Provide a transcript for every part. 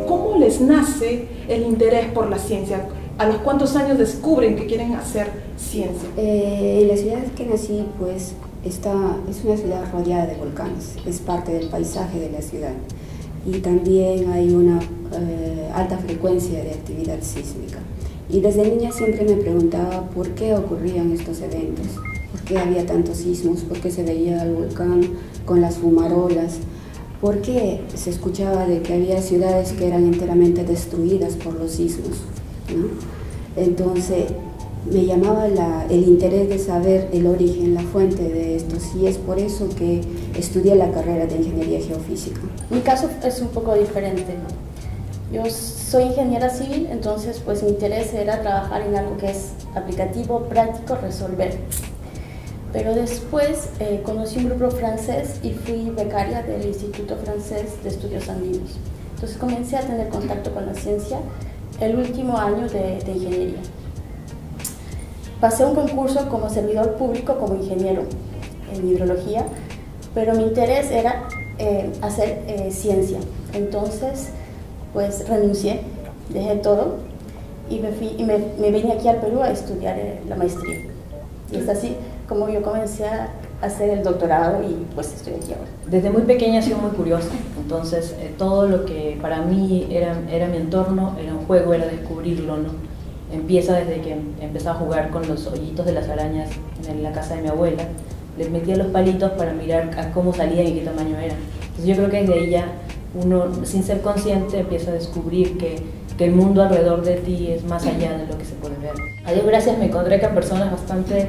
¿Cómo les nace el interés por la ciencia? ¿A los cuántos años descubren que quieren hacer ciencia? En la ciudad que nací, pues, es una ciudad rodeada de volcanes, es parte del paisaje de la ciudad. Y también hay una alta frecuencia de actividad sísmica. Y desde niña siempre me preguntaba por qué ocurrían estos eventos, por qué había tantos sismos, por qué se veía el volcán con las fumarolas, por qué se escuchaba de que había ciudades que eran enteramente destruidas por los sismos, ¿no? Entonces me llamaba el interés de saber el origen, la fuente de estos, y es por eso que estudié la carrera de Ingeniería Geofísica. Mi caso es un poco diferente. Yo soy ingeniera civil, entonces pues mi interés era trabajar en algo que es aplicativo, práctico, resolver. Pero después conocí un grupo francés y fui becaria del Instituto Francés de Estudios Andinos. Entonces comencé a tener contacto con la ciencia el último año de ingeniería. Pasé un concurso como servidor público, como ingeniero en hidrología, pero mi interés era hacer ciencia. Entonces, pues renuncié, dejé todo y me vine aquí al Perú a estudiar la maestría. Y es así como yo comencé a hacer el doctorado y pues estoy aquí ahora. Desde muy pequeña he sido muy curiosa, entonces todo lo que para mí era mi entorno, era un juego, era descubrirlo, ¿no? Empieza desde que empezaba a jugar con los hoyitos de las arañas en la casa de mi abuela. Les metía los palitos para mirar a cómo salían y qué tamaño eran. Entonces yo creo que desde ahí ya uno, sin ser consciente, empieza a descubrir que el mundo alrededor de ti es más allá de lo que se puede ver. A Dios gracias me encontré con personas bastante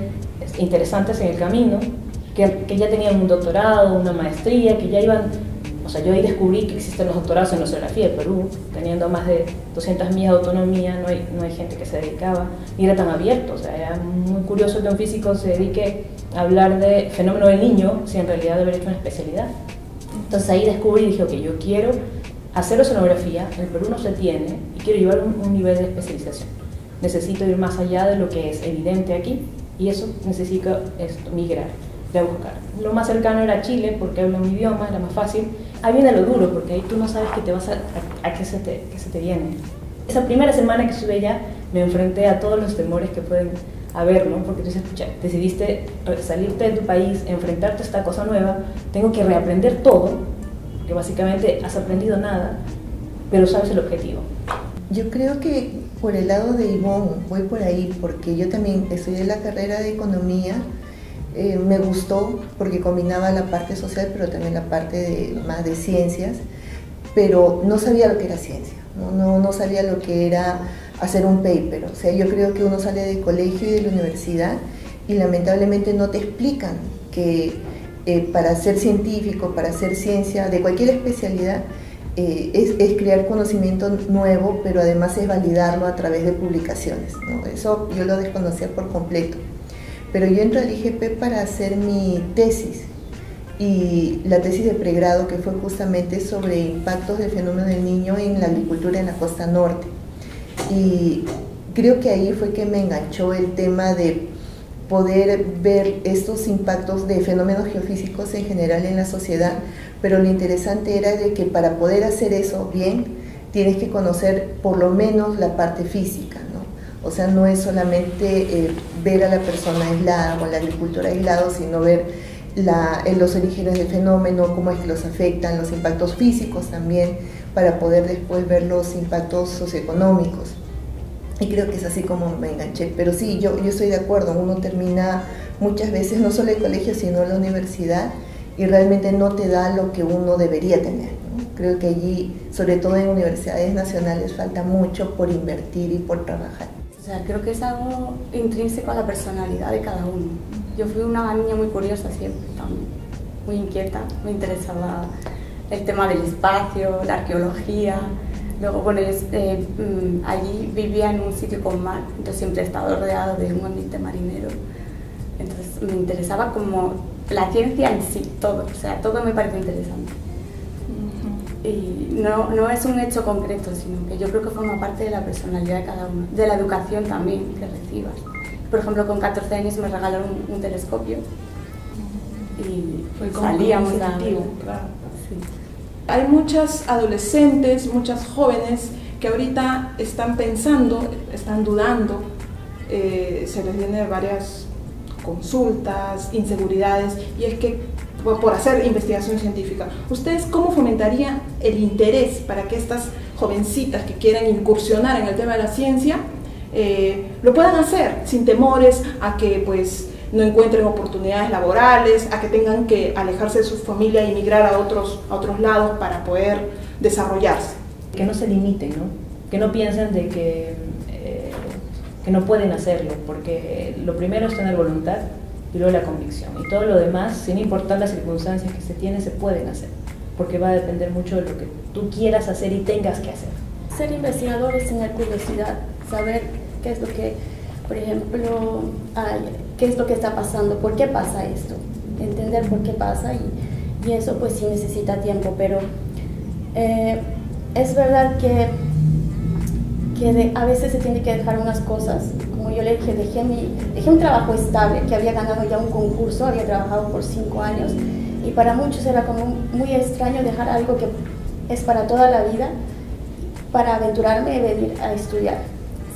interesantes en el camino, que ya tenían un doctorado, una maestría, que ya iban... O sea, yo ahí descubrí que existen los doctorados en oceanografía del Perú, teniendo más de 200 millas de autonomía, no hay gente que se dedicaba, ni era tan abierto. O sea, era muy curioso que un físico se dedique a hablar de fenómeno del niño, sin en realidad haber hecho una especialidad. Entonces ahí descubrí y dije, ok, yo quiero hacer oceanografía, en el Perú no se tiene, y quiero llevar un nivel de especialización. Necesito ir más allá de lo que es evidente aquí, y eso necesito migrar, de a buscar. Lo más cercano era Chile, porque hablo un idioma, era más fácil. Ahí viene lo duro, porque ahí tú no sabes qué te vas a qué se te viene. Esa primera semana que estuve allá, me enfrenté a todos los temores que pueden haber, ¿no? Porque tú dices, escucha, decidiste salirte de tu país, enfrentarte a esta cosa nueva, tengo que reaprender todo, que básicamente has aprendido nada, pero sabes el objetivo. Yo creo que por el lado de Ivonne voy por ahí, porque yo también estudié la carrera de Economía. Me gustó porque combinaba la parte social pero también la parte más de ciencias, pero no sabía lo que era ciencia, no sabía lo que era hacer un paper. O sea, yo creo que uno sale del colegio y de la universidad y lamentablemente no te explican que para ser científico, para hacer ciencia de cualquier especialidad, es crear conocimiento nuevo, pero además es validarlo a través de publicaciones, ¿no? Eso yo lo desconocía por completo. Pero yo entré al IGP para hacer mi tesis, y la tesis de pregrado, que fue justamente sobre impactos del fenómeno del niño en la agricultura en la costa norte. Y creo que ahí fue que me enganchó el tema de poder ver estos impactos de fenómenos geofísicos en general en la sociedad, pero lo interesante era de que para poder hacer eso bien, tienes que conocer por lo menos la parte física, ¿no? O sea, no es solamente ver a la persona aislada o a la agricultura aislado, sino ver los orígenes del fenómeno, cómo es que los afectan, los impactos físicos también, para poder después ver los impactos socioeconómicos. Y creo que es así como me enganché. Pero sí, yo estoy de acuerdo, uno termina muchas veces no solo el colegio, sino la universidad, y realmente no te da lo que uno debería tener, ¿no? Creo que allí, sobre todo en universidades nacionales, falta mucho por invertir y por trabajar. O sea, creo que es algo intrínseco a la personalidad de cada uno. Yo fui una niña muy curiosa siempre, también, muy inquieta, me interesaba el tema del espacio, la arqueología. Luego, bueno, yo allí vivía en un sitio con mar, entonces siempre he estado rodeado de un ambiente marinero. Entonces me interesaba como la ciencia en sí, todo, o sea, todo me parece interesante. Y no es un hecho concreto, sino que yo creo que forma parte de la personalidad de cada uno, de la educación también que recibas. Por ejemplo, con 14 años me regalaron un telescopio y Fue como salíamos un a... incentivo, claro. Sí. Hay muchas adolescentes, muchas jóvenes que ahorita están pensando, están dudando, se les vienen varias consultas, inseguridades, y es que por hacer investigación científica. ¿Ustedes cómo fomentarían el interés para que estas jovencitas que quieren incursionar en el tema de la ciencia lo puedan hacer sin temores a que pues no encuentren oportunidades laborales, a que tengan que alejarse de su familia y emigrar a otros lados para poder desarrollarse? Que no se limiten, ¿no? Que no piensen de que no pueden hacerlo, porque lo primero es tener voluntad y luego la convicción, y todo lo demás, sin importar las circunstancias que se tienen, se pueden hacer, porque va a depender mucho de lo que tú quieras hacer y tengas que hacer. Ser investigador es tener curiosidad, saber qué es lo que, por ejemplo, qué es lo que está pasando, por qué pasa esto, entender por qué pasa, y eso pues sí necesita tiempo, pero es verdad que a veces se tiene que dejar unas cosas. Como yo le dije, dejé un trabajo estable, que había ganado ya un concurso, había trabajado por 5 años, y para muchos era como muy extraño dejar algo que es para toda la vida, para aventurarme y venir a estudiar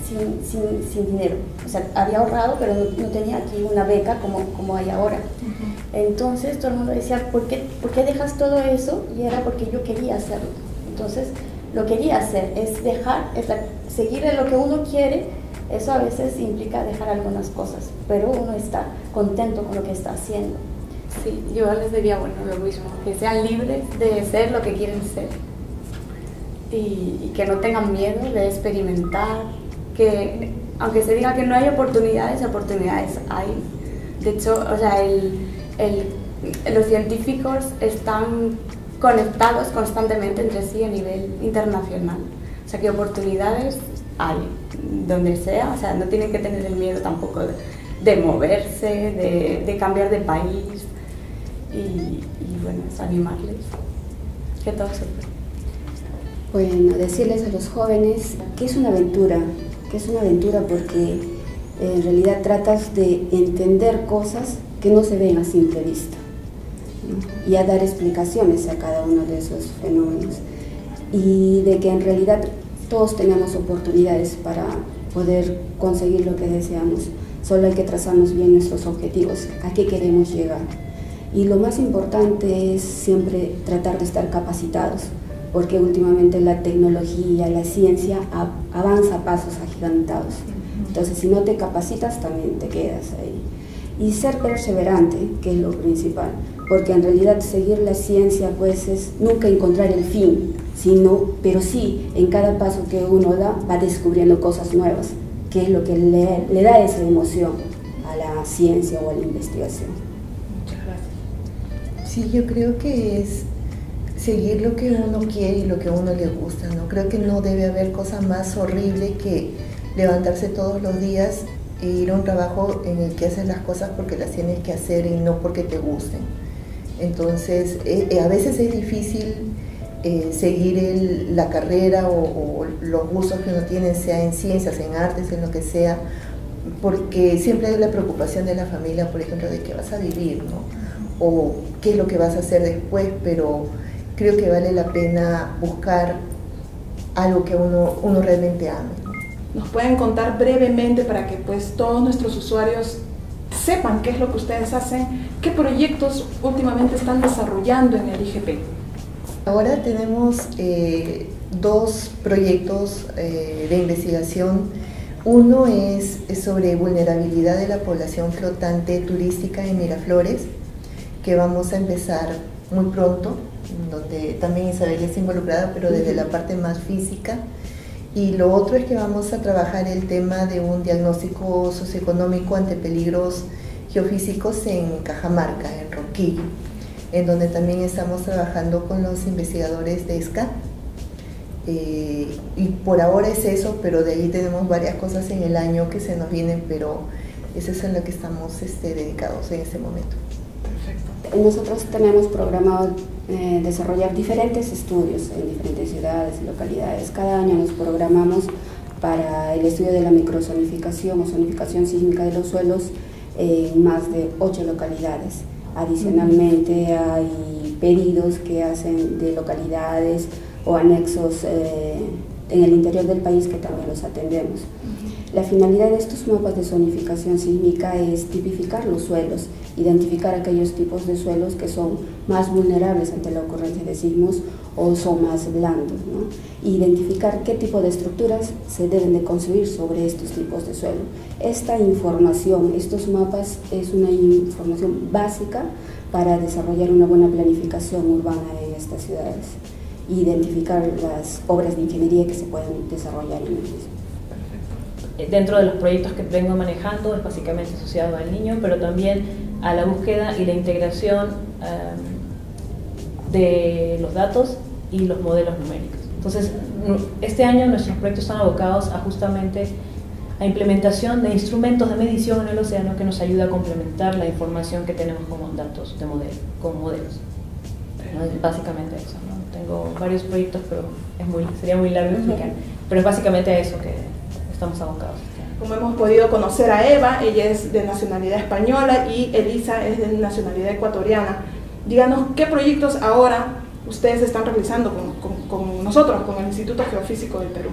sin dinero. O sea, había ahorrado, pero no tenía aquí una beca como hay ahora. Entonces todo el mundo decía, ¿por qué dejas todo eso? Y era porque yo quería hacerlo. Entonces lo quería hacer, es seguir en lo que uno quiere. Eso a veces implica dejar algunas cosas, pero uno está contento con lo que está haciendo. Sí, yo les diría, bueno, lo mismo, que sean libres de ser lo que quieren ser y que no tengan miedo de experimentar, que aunque se diga que no hay oportunidades hay. De hecho, o sea, los científicos están conectados constantemente entre sí a nivel internacional, o sea que oportunidades hay, donde sea, o sea, no tienen que tener el miedo tampoco de moverse, de cambiar de país, y bueno, es animarles, que todo se puede. Bueno, decirles a los jóvenes que es una aventura porque en realidad tratas de entender cosas que no se ven a simple vista, ¿no? Y a dar explicaciones a cada uno de esos fenómenos, y de que en realidad todos tenemos oportunidades para poder conseguir lo que deseamos, solo hay que trazarnos bien nuestros objetivos, a qué queremos llegar. Y lo más importante es siempre tratar de estar capacitados, porque últimamente la tecnología, la ciencia avanza a pasos agigantados. Entonces, si no te capacitas, también te quedas ahí. Y ser perseverante, que es lo principal, porque en realidad seguir la ciencia pues es nunca encontrar el fin, pero sí, en cada paso que uno da, va descubriendo cosas nuevas, que es lo que le da esa emoción a la ciencia o a la investigación. Muchas gracias. Sí, yo creo que es seguir lo que uno quiere y lo que a uno le gusta, ¿no? Creo que no debe haber cosa más horrible que levantarse todos los días e ir a un trabajo en el que haces las cosas porque las tienes que hacer y no porque te gusten. Entonces, a veces es difícil seguir la carrera o los gustos que uno tiene, sea en ciencias, en artes, en lo que sea, porque siempre hay la preocupación de la familia, por ejemplo, de qué vas a vivir, ¿no? O qué es lo que vas a hacer después, pero creo que vale la pena buscar algo que uno realmente ame. ¿Nos pueden contar brevemente para que pues todos nuestros usuarios sepan qué es lo que ustedes hacen, qué proyectos últimamente están desarrollando en el IGP? Ahora tenemos 2 proyectos de investigación. Uno es sobre vulnerabilidad de la población flotante turística en Miraflores, que vamos a empezar muy pronto, donde también Isabel está involucrada, pero desde la parte más física. Y lo otro es que vamos a trabajar el tema de un diagnóstico socioeconómico ante peligros geofísicos en Cajamarca, en Ronquillo, en donde también estamos trabajando con los investigadores de ESCA. Y por ahora es eso, pero de ahí tenemos varias cosas en el año que se nos vienen, pero eso es en lo que estamos dedicados en este momento. Perfecto. Nosotros tenemos programado desarrollar diferentes estudios en diferentes ciudades y localidades. Cada año nos programamos para el estudio de la microzonificación o zonificación sísmica de los suelos en más de 8 localidades. Adicionalmente hay pedidos que hacen de localidades o anexos en el interior del país que también los atendemos. La finalidad de estos mapas de zonificación sísmica es tipificar los suelos, identificar aquellos tipos de suelos que son más vulnerables ante la ocurrencia de sismos o son más blandos, ¿no? Identificar qué tipo de estructuras se deben de construir sobre estos tipos de suelo. Esta información, estos mapas, es una información básica para desarrollar una buena planificación urbana en estas ciudades e identificar las obras de ingeniería que se pueden desarrollar en el mismo. Dentro de los proyectos que vengo manejando es básicamente asociado al niño, pero también a la búsqueda y la integración de los datos y los modelos numéricos. Entonces, este año nuestros proyectos están abocados a justamente a implementación de instrumentos de medición en el océano que nos ayuda a complementar la información que tenemos como datos de modelo, como modelos. Básicamente eso, ¿no? Tengo varios proyectos, pero sería muy largo explicar, pero es básicamente a eso que estamos abocados. Como hemos podido conocer a Eva, ella es de nacionalidad española y Elisa es de nacionalidad ecuatoriana. Díganos, ¿qué proyectos ahora ustedes están realizando con nosotros, con el Instituto Geofísico del Perú?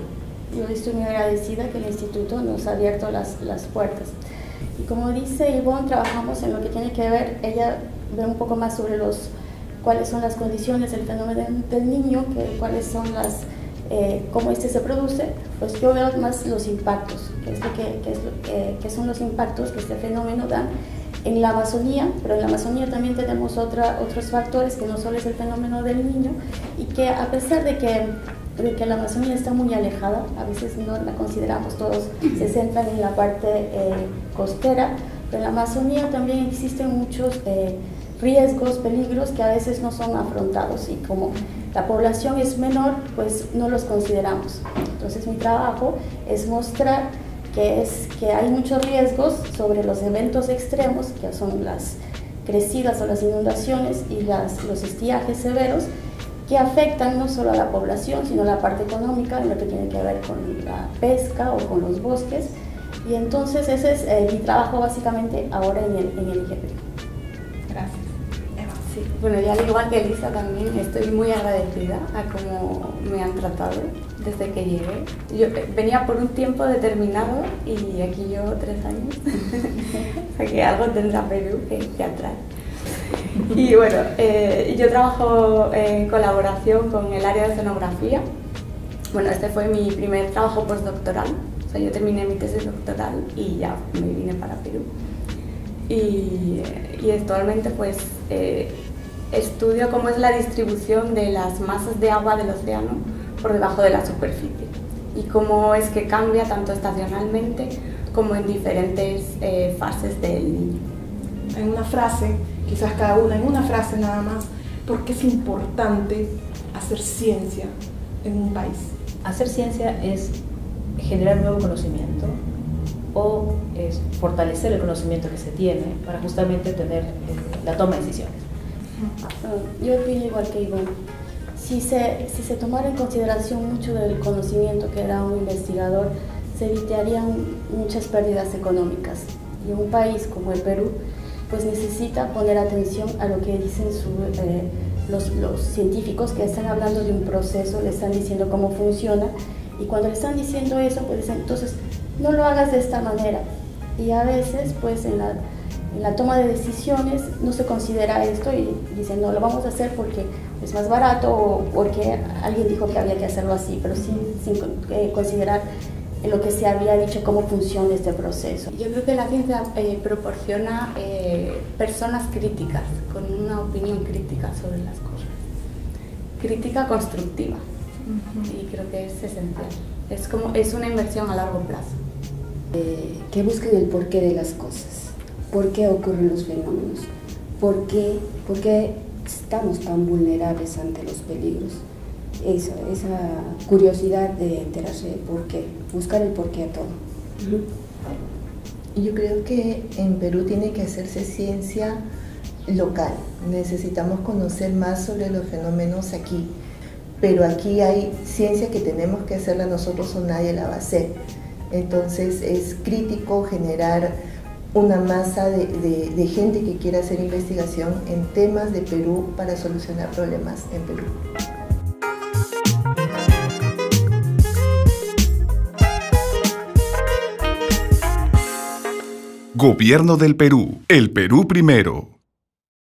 Yo estoy muy agradecida que el instituto nos ha abierto las puertas. Y como dice Ivonne, trabajamos en lo que tiene que ver, ella ve un poco más sobre cuáles son las condiciones del fenómeno del niño, cuáles son cómo este se produce. Pues yo veo más los impactos, qué son los impactos que este fenómeno da en la Amazonía, pero en la Amazonía también tenemos otros factores que no solo es el fenómeno del niño, y que a pesar de que la Amazonía está muy alejada, a veces no la consideramos, todos se centran en la parte costera, pero en la Amazonía también existen muchos riesgos, peligros que a veces no son afrontados, y como la población es menor, pues no los consideramos. Entonces mi trabajo es mostrar que hay muchos riesgos sobre los eventos extremos, que son las crecidas o las inundaciones y los estiajes severos, que afectan no solo a la población, sino a la parte económica, en lo que tiene que ver con la pesca o con los bosques. Y entonces ese es mi trabajo básicamente ahora en el IGP. Gracias. Eva. Sí, bueno, ya al igual que Elisa también estoy muy agradecida a cómo me han tratado desde que llegué. Yo venía por un tiempo determinado y aquí llevo 3 años, o sea que algo tendrá Perú que atrae. Y bueno, yo trabajo en colaboración con el área de oceanografía. Bueno, este fue mi primer trabajo postdoctoral, o sea, yo terminé mi tesis doctoral y ya me vine para Perú. Y actualmente pues estudio cómo es la distribución de las masas de agua del océano por debajo de la superficie y cómo es que cambia tanto estacionalmente como en diferentes fases del niño. En una frase, quizás cada una, en una frase nada más, ¿por qué es importante hacer ciencia en un país? Hacer ciencia es generar nuevo conocimiento o es fortalecer el conocimiento que se tiene para justamente tener la toma de decisiones. Yo opino igual que Ivonne. Si se tomara en consideración mucho del conocimiento que da un investigador, se evitarían muchas pérdidas económicas. Y un país como el Perú pues necesita poner atención a lo que dicen los científicos que están hablando de un proceso, le están diciendo cómo funciona, y cuando le están diciendo eso, pues dicen, entonces no lo hagas de esta manera. Y a veces pues en la toma de decisiones no se considera esto y dicen, no, lo vamos a hacer porque es más barato o porque alguien dijo que había que hacerlo así, pero sin considerar en lo que se había dicho, cómo funciona este proceso. Yo creo que la ciencia proporciona personas críticas, con una opinión crítica sobre las cosas. Crítica constructiva. Y creo que es esencial. Es una inversión a largo plazo. Que busquen el porqué de las cosas. ¿Por qué ocurren los fenómenos? ¿Por qué estamos tan vulnerables ante los peligros? Esa curiosidad de enterarse de por qué, buscar el porqué a todo. Yo creo que en Perú tiene que hacerse ciencia local. Necesitamos conocer más sobre los fenómenos aquí, pero aquí hay ciencia que tenemos que hacerla nosotros o nadie la va a hacer. Entonces es crítico generar una masa de gente que quiera hacer investigación en temas de Perú para solucionar problemas en Perú. Gobierno del Perú. El Perú primero.